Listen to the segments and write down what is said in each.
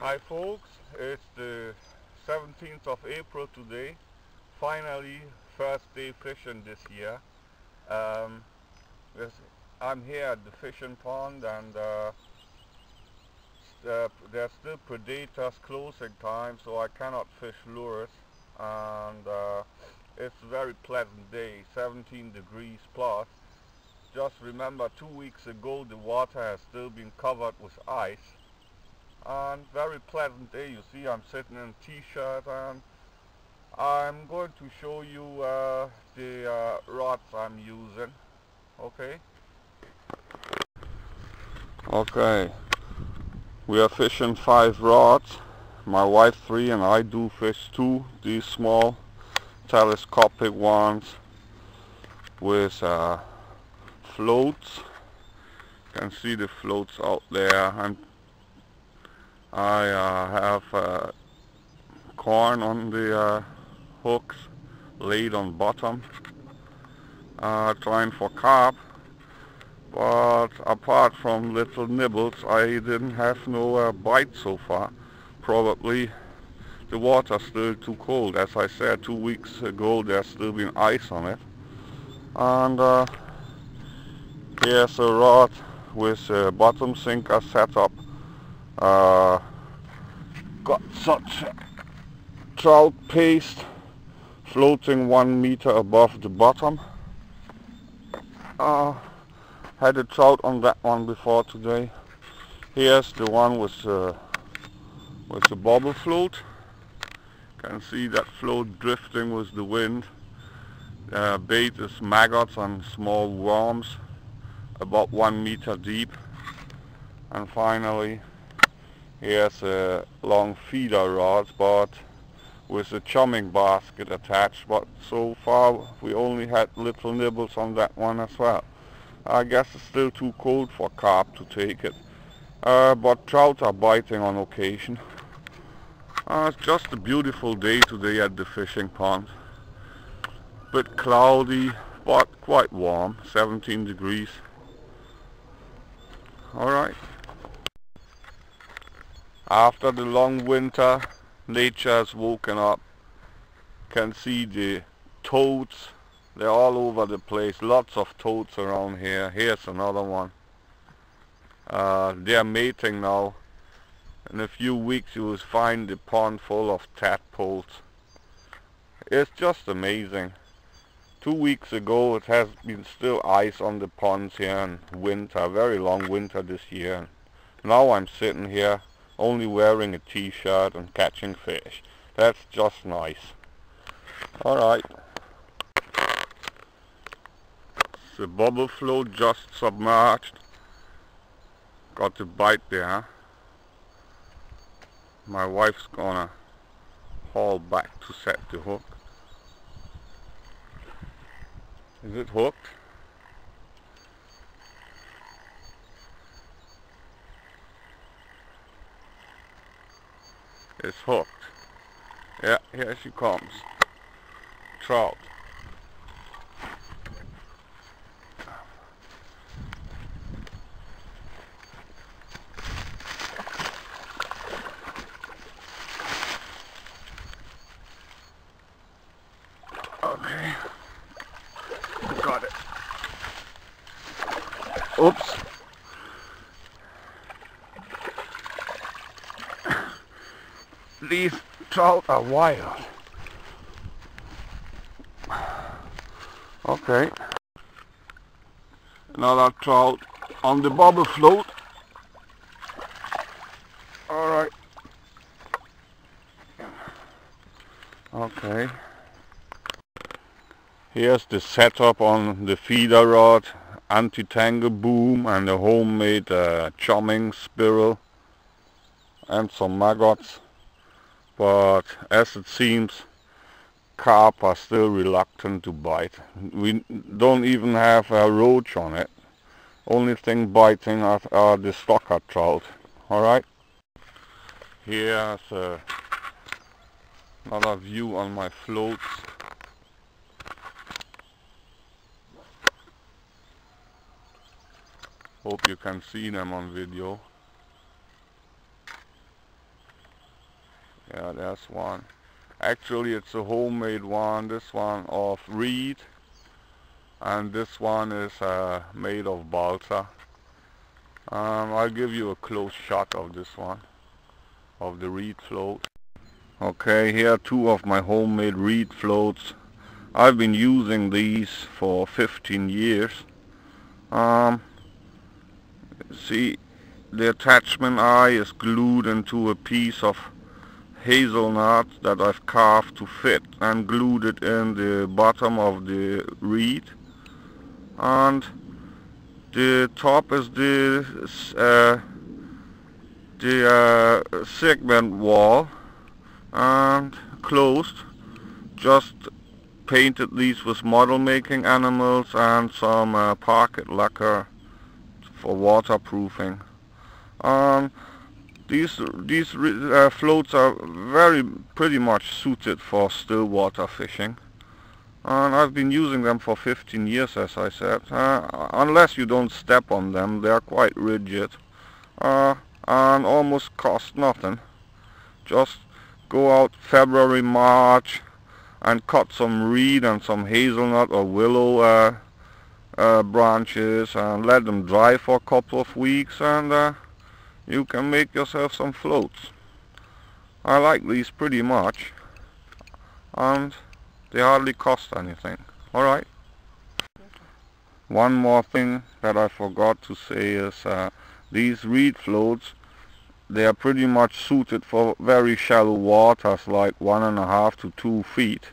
Hi folks, it's the 17th of April today. Finally, first day fishing this year. Um, I'm here at the fishing pond and there's still predators closing time, so I cannot fish lures. And it's a very pleasant day, 17 degrees plus. Just remember 2 weeks ago the water has still been covered with ice. And very pleasant day. You see I'm sitting in a t-shirt and I'm going to show you the rods I'm using. Okay, we are fishing 5 rods. My wife 3 and I do fish 2, these small telescopic ones with floats. You can see the floats out there, and I have corn on the hooks laid on bottom, trying for carp, but apart from little nibbles I didn't have no bite so far. Probably the water's still too cold. As I said, 2 weeks ago there's still been ice on it. And here's a rod with a bottom sinker setup. Got such trout paste floating 1 meter above the bottom. Had a trout on that one before today. Here's the one with the bobble float. Can see that float drifting with the wind. Bait is maggots and small worms about 1 meter deep. And finally, here's a long feeder rod, but with a chumming basket attached, but so far we only had little nibbles on that one as well. I guess it's still too cold for carp to take it, but trout are biting on occasion. It's just a beautiful day today at the fishing pond. Bit cloudy but quite warm, 17 degrees. Alright. After the long winter, nature has woken up. Can see the toads, they're all over the place. Lots of toads around here. Here's another one. They're mating now. In a few weeks you will find the pond full of tadpoles. It's just amazing. 2 weeks ago it has been still ice on the ponds here and winter, very long winter this year. Now I'm sitting here only wearing a t-shirt and catching fish. That's just nice. Alright. The bubble float just submerged. Got a bite there. My wife's gonna haul back to set the hook. Is it hooked? It's hooked. Yeah, here she comes. Trout. Okay. Got it. Oops. These trout are wild. Okay. Another trout on the bobble float. Alright. Okay. Here's the setup on the feeder rod, anti-tangle boom and a homemade chumming spiral and some maggots. But as it seems, carp are still reluctant to bite. We don't even have a roach on it. Only thing biting are the stocker trout. Alright. Here's another view on my floats. Hope you can see them on video. Yeah, there's one. Actually, it's a homemade one. This one of reed, and this one is made of balsa. I'll give you a close shot of this one, of the reed float. Okay, here are two of my homemade reed floats. I've been using these for 15 years. See, the attachment eye is glued into a piece of hazelnut that I've carved to fit and glued it in the bottom of the reed, and the top is the segment wall, and closed. Just painted these with model making animals and some parquet lacquer for waterproofing. These floats are pretty much suited for still water fishing, and I've been using them for 15 years, as I said. Unless you don't step on them, they are quite rigid and almost cost nothing. Just go out February, March and cut some reed and some hazelnut or willow branches and let them dry for a couple of weeks, and you can make yourself some floats. I like these pretty much, and they hardly cost anything. Alright. One more thing that I forgot to say is these reed floats, they are pretty much suited for very shallow waters, like 1.5 to 2 feet.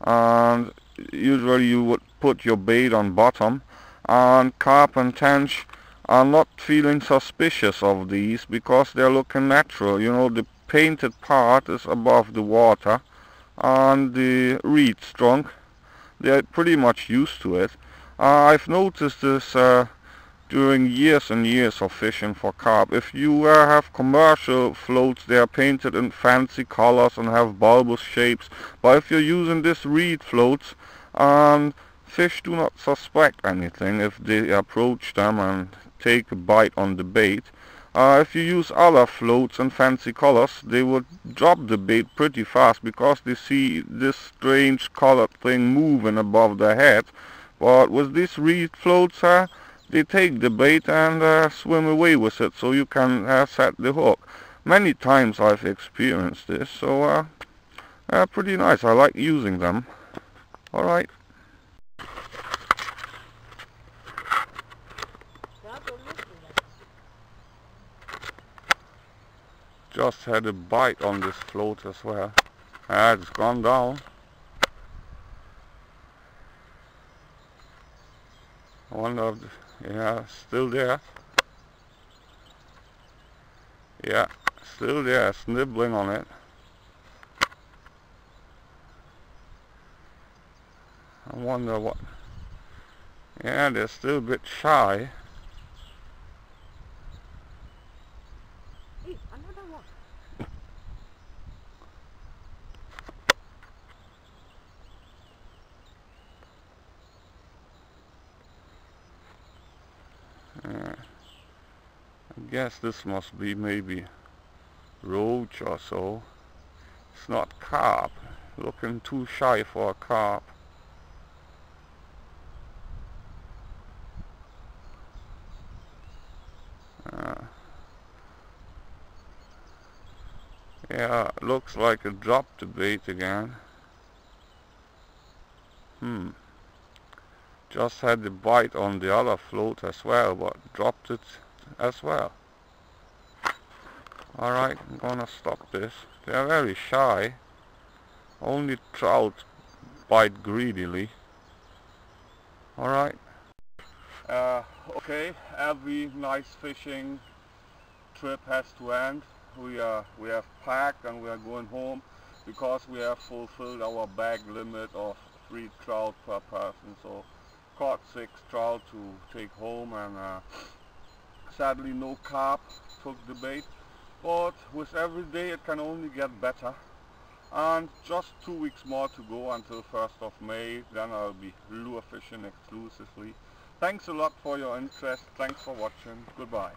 And usually you would put your bait on bottom, and carp and tench are not feeling suspicious of these because they're looking natural. You know, the painted part is above the water, and the reed trunk, they're pretty much used to it. I've noticed this during years and years of fishing for carp. If you have commercial floats, they are painted in fancy colors and have bulbous shapes, but if you're using this reed floats, fish do not suspect anything if they approach them and take a bite on the bait. If you use other floats and fancy colors, they would drop the bait pretty fast because they see this strange colored thing moving above their head. But with these reed floats, they take the bait and swim away with it, so you can set the hook. Many times I've experienced this, so pretty nice. I like using them. Alright. Just had a bite on this float as well. It's gone down. One of the, yeah, still there. Yeah, still there, nibbling on it. I wonder what. Yeah, they're still a bit shy. Hey, another one. I guess this must be maybe roach or so. It's not carp. Looking too shy for a carp. Yeah, looks like it dropped the bait again. Just had the bite on the other float as well, but dropped it as well. Alright, I'm gonna stop this. They are very shy. Only trout bite greedily. Alright. Okay, every nice fishing trip has to end. We have packed and we are going home because we have fulfilled our bag limit of 3 trout per person. So caught 6 trout to take home, and sadly no carp took the bait. But with every day it can only get better. And just 2 weeks more to go until 1st of May, then I'll be lure fishing exclusively. Thanks a lot for your interest. Thanks for watching. Goodbye.